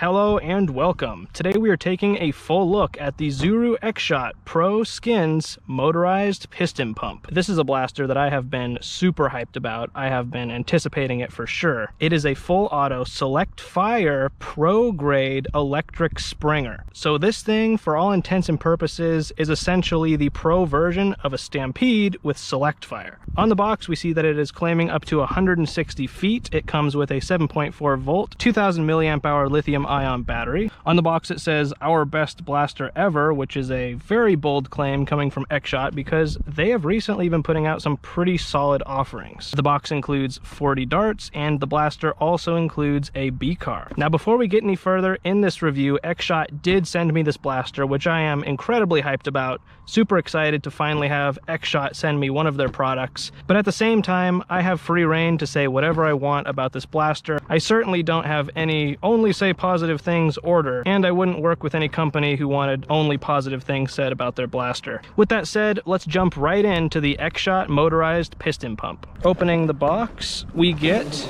Hello and welcome. Today we are taking a full look at the Zuru X-Shot Pro Skins Motorized Piston Pump. This is a blaster that I have been super hyped about. I have been anticipating it for sure. It is a full auto select fire pro grade electric springer. So this thing, for all intents and purposes, is essentially the pro version of a Stampede with select fire. On the box we see that it is claiming up to 160 feet. It comes with a 7.4 volt, 2000 milliamp hour lithium ion battery. On the box it says our best blaster ever, which is a very bold claim coming from X-Shot because they have recently been putting out some pretty solid offerings. The box includes 40 darts and the blaster also includes a B-car. Now before we get any further in this review, X-Shot did send me this blaster, which I am incredibly hyped about. Super excited to finally have X-Shot send me one of their products, but at the same time I have free reign to say whatever I want about this blaster. I certainly don't have any only say positive things order, and I wouldn't work with any company who wanted only positive things said about their blaster. With that said, let's jump right into the X-Shot Motorized Piston Pump. Opening the box, we get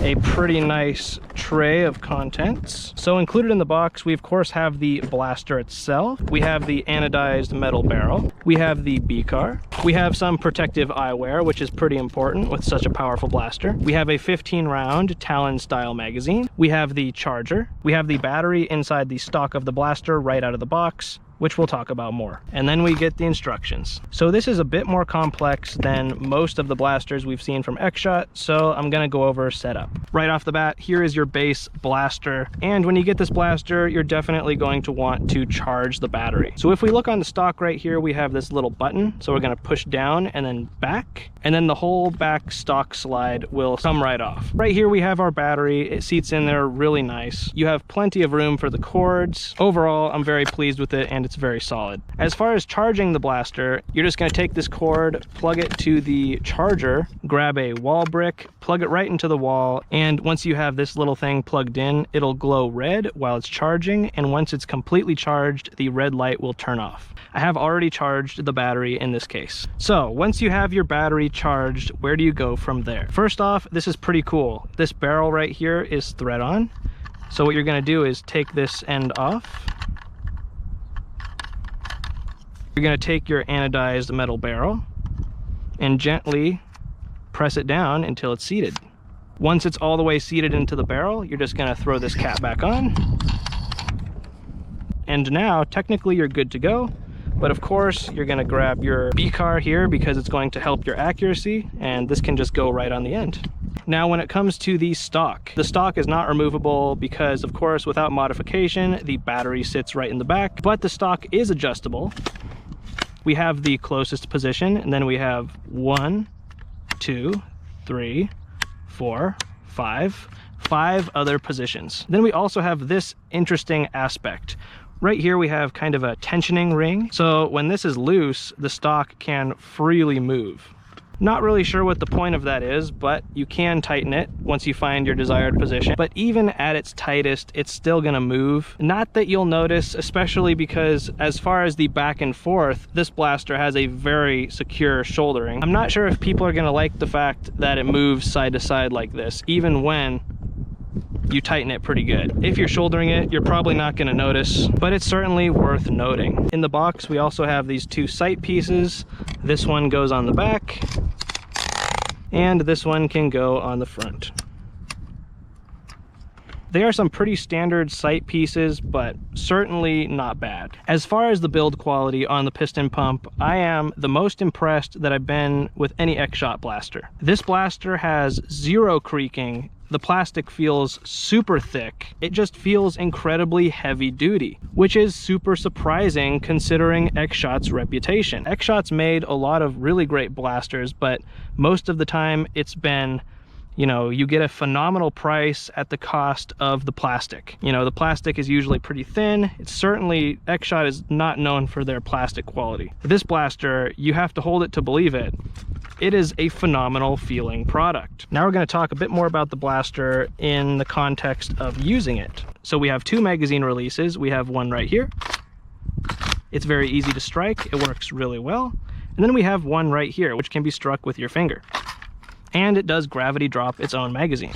a pretty nice tray of contents. So included in the box, we of course have the blaster itself. We have the anodized metal barrel. We have the B-car. We have some protective eyewear, which is pretty important with such a powerful blaster. We have a 15-round Talon style magazine. We have the charger. We have the battery inside the stock of the blaster right out of the box, which we'll talk about more. And then we get the instructions. So this is a bit more complex than most of the blasters we've seen from X-Shot, so I'm gonna go over setup. Right off the bat, here is your base blaster. And when you get this blaster, you're definitely going to want to charge the battery. So if we look on the stock right here, we have this little button. So we're gonna push down and then back, and then the whole back stock slide will come right off. Right here we have our battery. It seats in there really nice. You have plenty of room for the cords. Overall, I'm very pleased with it, and it's very solid. As far as charging the blaster, you're just going to take this cord, plug it to the charger, grab a wall brick, plug it right into the wall, and once you have this little thing plugged in, it'll glow red while it's charging, and once it's completely charged, the red light will turn off. I have already charged the battery in this case. So once you have your battery charged, where do you go from there? First off, this is pretty cool. This barrel right here is thread on. So what you're going to do is take this end off. You're going to take your anodized metal barrel and gently press it down until it's seated. Once it's all the way seated into the barrel, you're just going to throw this cap back on. And now, technically, you're good to go. But of course, you're going to grab your B-car here because it's going to help your accuracy, and this can just go right on the end. Now, when it comes to the stock is not removable because, of course, without modification, the battery sits right in the back, but the stock is adjustable. We have the closest position, and then we have 1, 2, 3, 4, 5 other positions. Then we also have this interesting aspect. Right here we have kind of a tensioning ring. So when this is loose, the stock can freely move. Not really sure what the point of that is, but you can tighten it once you find your desired position. But even at its tightest, it's still gonna move. Not that you'll notice, especially because as far as the back and forth, this blaster has a very secure shouldering. I'm not sure if people are gonna like the fact that it moves side to side like this, even when you tighten it pretty good. If you're shouldering it, you're probably not going to notice, but it's certainly worth noting. In the box, we also have these two sight pieces. This one goes on the back, and this one can go on the front. They are some pretty standard sight pieces, but certainly not bad. As far as the build quality on the piston pump, I am the most impressed that I've been with any X-Shot blaster. This blaster has zero creaking. The plastic feels super thick. It just feels incredibly heavy duty, which is super surprising considering X-Shot's reputation. X-Shot's made a lot of really great blasters, but most of the time it's been, you know, you get a phenomenal price at the cost of the plastic. You know, the plastic is usually pretty thin. It's certainly, X-Shot is not known for their plastic quality. This blaster, you have to hold it to believe it. It is a phenomenal feeling product. Now we're going to talk a bit more about the blaster in the context of using it. So we have two magazine releases. We have one right here. It's very easy to strike. It works really well. And then we have one right here, which can be struck with your finger. And it does gravity drop its own magazine.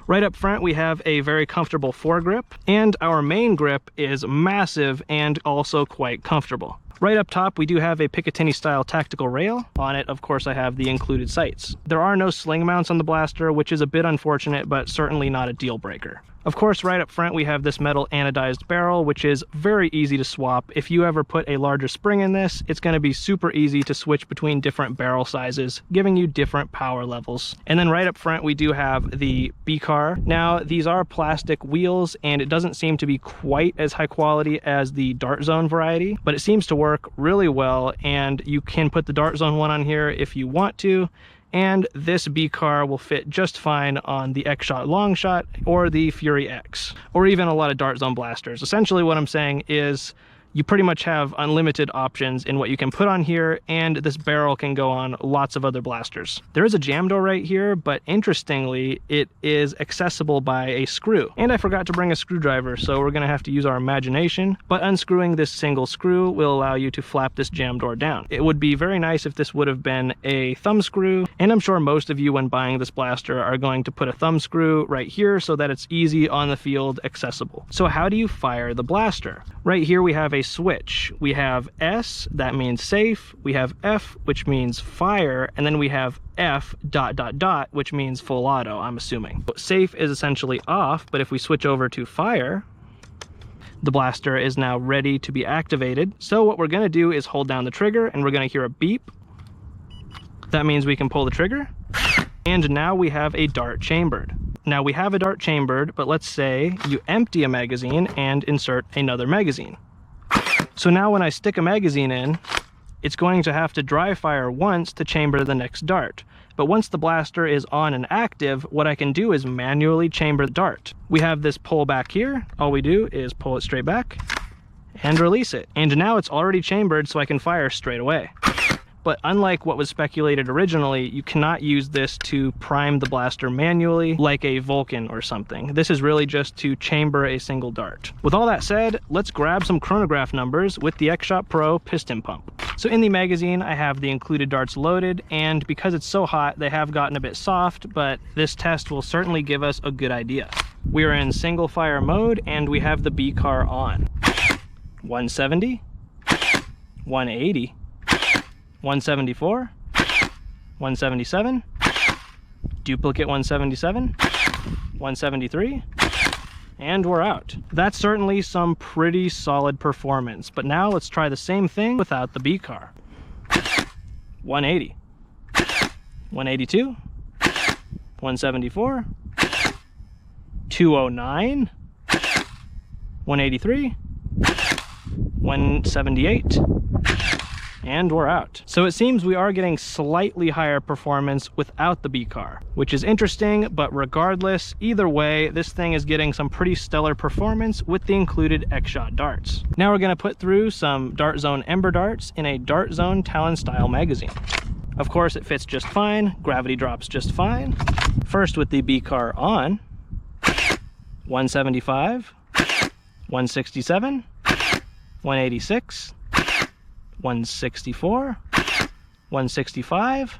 Right up front, we have a very comfortable foregrip, and our main grip is massive and also quite comfortable. Right up top, we do have a Picatinny style tactical rail. On it, of course, I have the included sights. There are no sling mounts on the blaster, which is a bit unfortunate, but certainly not a deal breaker. Of course, right up front, we have this metal anodized barrel, which is very easy to swap. If you ever put a larger spring in this, it's going to be super easy to switch between different barrel sizes, giving you different power levels. And then right up front, we do have the B-car. Now, these are plastic wheels, and it doesn't seem to be quite as high quality as the Dart Zone variety, but it seems to work really well, and you can put the Dart Zone one on here if you want to. And this B-car will fit just fine on the X-Shot Long Shot or the Fury X, or even a lot of Dart Zone blasters. Essentially what I'm saying is you pretty much have unlimited options in what you can put on here, and this barrel can go on lots of other blasters. There is a jam door right here, but interestingly, it is accessible by a screw. And I forgot to bring a screwdriver, so we're gonna have to use our imagination, but unscrewing this single screw will allow you to flap this jam door down. It would be very nice if this would have been a thumb screw, and I'm sure most of you when buying this blaster are going to put a thumb screw right here so that it's easy on the field accessible. So how do you fire the blaster? Right here we have a switch. We have S, that means safe. We have F, which means fire, and then we have F ... which means full auto, I'm assuming. Safe is essentially off, but if we switch over to fire, the blaster is now ready to be activated. So what we're gonna do is hold down the trigger, and we're gonna hear a beep. That means we can pull the trigger, and now we have a dart chambered. Now we have a dart chambered, but let's say you empty a magazine and insert another magazine. So now when I stick a magazine in, it's going to have to dry fire once to chamber the next dart. But once the blaster is on and active, what I can do is manually chamber the dart. We have this pull back here. All we do is pull it straight back and release it. And now it's already chambered, so I can fire straight away. But unlike what was speculated originally, you cannot use this to prime the blaster manually like a Vulcan or something. This is really just to chamber a single dart. With all that said, let's grab some chronograph numbers with the X-Shot Pro piston pump. So in the magazine, I have the included darts loaded, and because it's so hot, they have gotten a bit soft, but this test will certainly give us a good idea. We are in single fire mode, and we have the B-car on. 170, 180, 174, 177, duplicate 177, 173, and we're out. That's certainly some pretty solid performance, but now let's try the same thing without the B-car. 180, 182, 174, 209, 183, 178, and we're out. So it seems we are getting slightly higher performance without the B-car, which is interesting, but regardless, either way, this thing is getting some pretty stellar performance with the included X-Shot darts. Now we're gonna put through some Dart Zone Ember darts in a Dart Zone Talon style magazine. Of course, it fits just fine, gravity drops just fine. First with the B-car on, 175, 167, 186, 164, 165,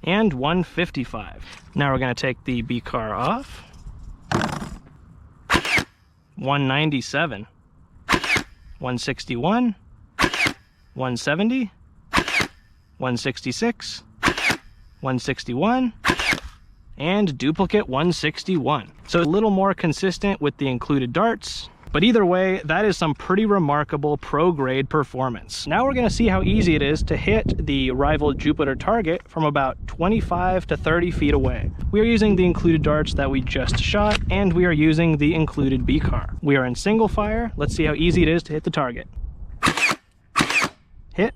and 155. Now we're going to take the B-car off. 197, 161, 170, 166, 161, and duplicate 161. So a little more consistent with the included darts. But either way, that is some pretty remarkable pro-grade performance. Now we're gonna see how easy it is to hit the rival Jupiter target from about 25 to 30 feet away. We are using the included darts that we just shot, and we are using the included B-car. We are in single fire. Let's see how easy it is to hit the target. Hit.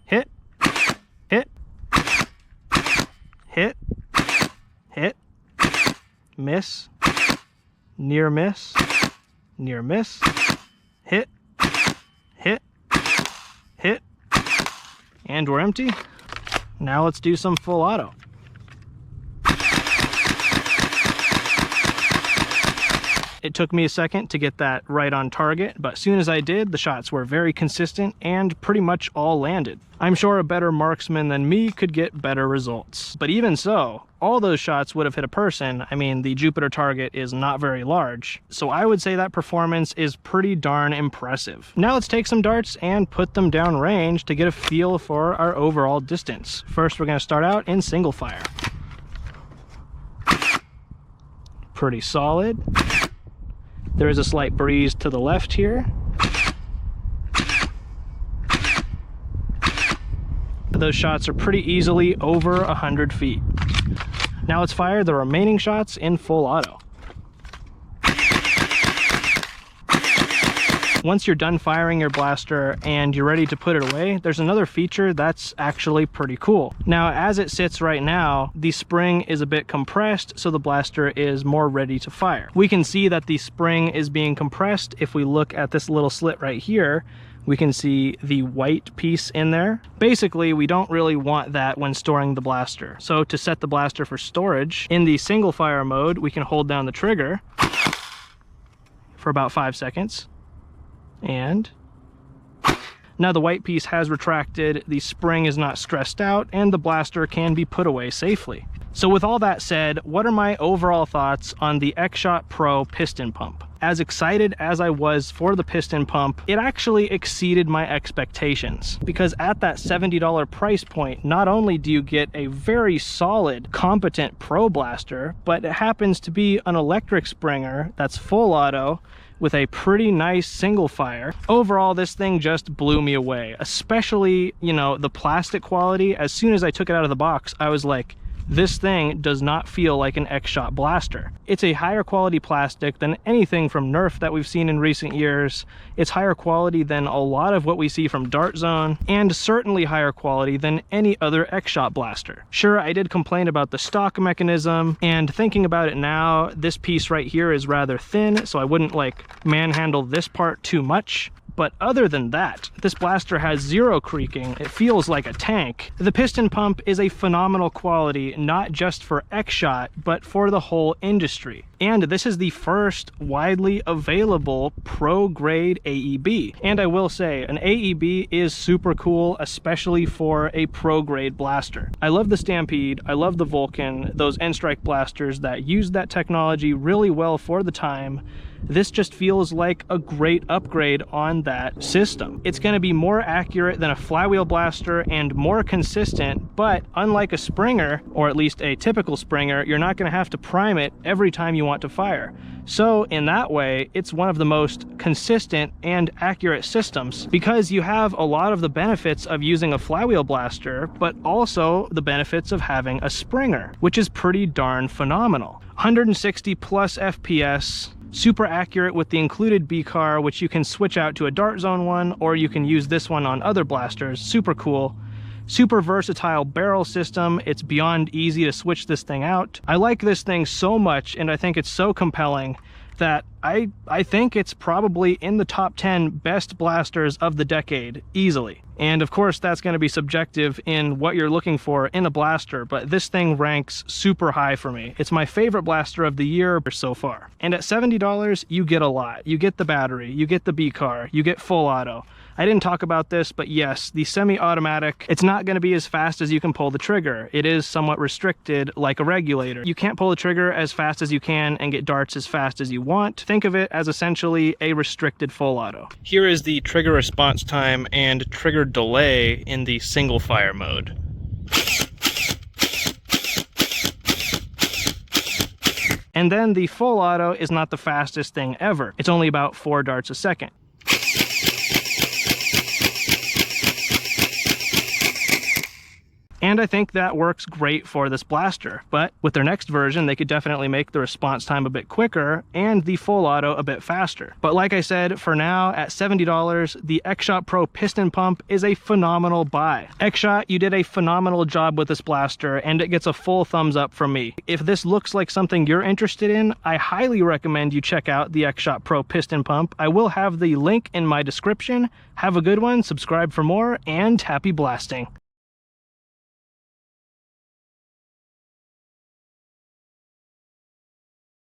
Hit. Hit. Hit. Hit. Miss. Near miss, near miss, hit, hit, hit, and we're empty. Now let's do some full auto. It took me a second to get that right on target, but as soon as I did, the shots were very consistent and pretty much all landed. I'm sure a better marksman than me could get better results. But even so, all those shots would have hit a person. I mean, the Jupiter target is not very large, so I would say that performance is pretty darn impressive. Now let's take some darts and put them down range to get a feel for our overall distance. First, we're going to start out in single fire. Pretty solid. There is a slight breeze to the left here. Those shots are pretty easily over 100 feet. Now let's fire the remaining shots in full auto. Once you're done firing your blaster and you're ready to put it away, there's another feature that's actually pretty cool. Now, as it sits right now, the spring is a bit compressed, so the blaster is more ready to fire. We can see that the spring is being compressed. If we look at this little slit right here, we can see the white piece in there. Basically, we don't really want that when storing the blaster. So to set the blaster for storage, in the single fire mode, we can hold down the trigger for about 5 seconds. And now the white piece has retracted, the spring is not stressed out, and the blaster can be put away safely. So with all that said, what are my overall thoughts on the X-Shot Pro piston pump? As excited as I was for the piston pump, it actually exceeded my expectations, because at that $70 price point, not only do you get a very solid, competent pro blaster, but it happens to be an electric springer that's full auto with a pretty nice single fire. Overall, this thing just blew me away, especially, you know, the plastic quality. As soon as I took it out of the box, I was like, this thing does not feel like an X-Shot blaster. It's a higher quality plastic than anything from Nerf that we've seen in recent years. It's higher quality than a lot of what we see from Dart Zone, and certainly higher quality than any other X-Shot blaster. Sure, I did complain about the stock mechanism, and thinking about it now, this piece right here is rather thin, so I wouldn't like manhandle this part too much. But other than that, this blaster has zero creaking. It feels like a tank. The piston pump is a phenomenal quality, not just for X-Shot, but for the whole industry. And this is the first widely available pro-grade AEB. And I will say, an AEB is super cool, especially for a pro-grade blaster. I love the Stampede, I love the Vulcan, those N-Strike blasters that use that technology really well for the time. This just feels like a great upgrade on that system. It's going to be more accurate than a flywheel blaster and more consistent, but unlike a Springer, or at least a typical Springer, you're not going to have to prime it every time you want to fire. So in that way, it's one of the most consistent and accurate systems, because you have a lot of the benefits of using a flywheel blaster, but also the benefits of having a Springer, which is pretty darn phenomenal. 160 plus FPS, super accurate with the included B-car, which you can switch out to a Dart Zone one, or you can use this one on other blasters. Super cool. Super versatile barrel system. It's beyond easy to switch this thing out. I like this thing so much, and I think it's so compelling that I think it's probably in the top 10 best blasters of the decade, easily. And of course, that's going to be subjective in what you're looking for in a blaster, but this thing ranks super high for me. It's my favorite blaster of the year so far. And at $70, you get a lot. You get the battery, you get the B-car, you get full auto. I didn't talk about this, but yes, the semi-automatic, it's not going to be as fast as you can pull the trigger. It is somewhat restricted like a regulator. You can't pull the trigger as fast as you can and get darts as fast as you want. Think of it as essentially a restricted full auto. Here is the trigger response time and trigger delay in the single fire mode. And then the full auto is not the fastest thing ever. It's only about 4 darts a second. And I think that works great for this blaster, but with their next version, they could definitely make the response time a bit quicker and the full auto a bit faster. But like I said, for now, at $70, the X-Shot Pro piston pump is a phenomenal buy. X-Shot, you did a phenomenal job with this blaster, and it gets a full thumbs up from me. If this looks like something you're interested in, I highly recommend you check out the X-Shot Pro piston pump. I will have the link in my description. Have a good one, subscribe for more, and happy blasting.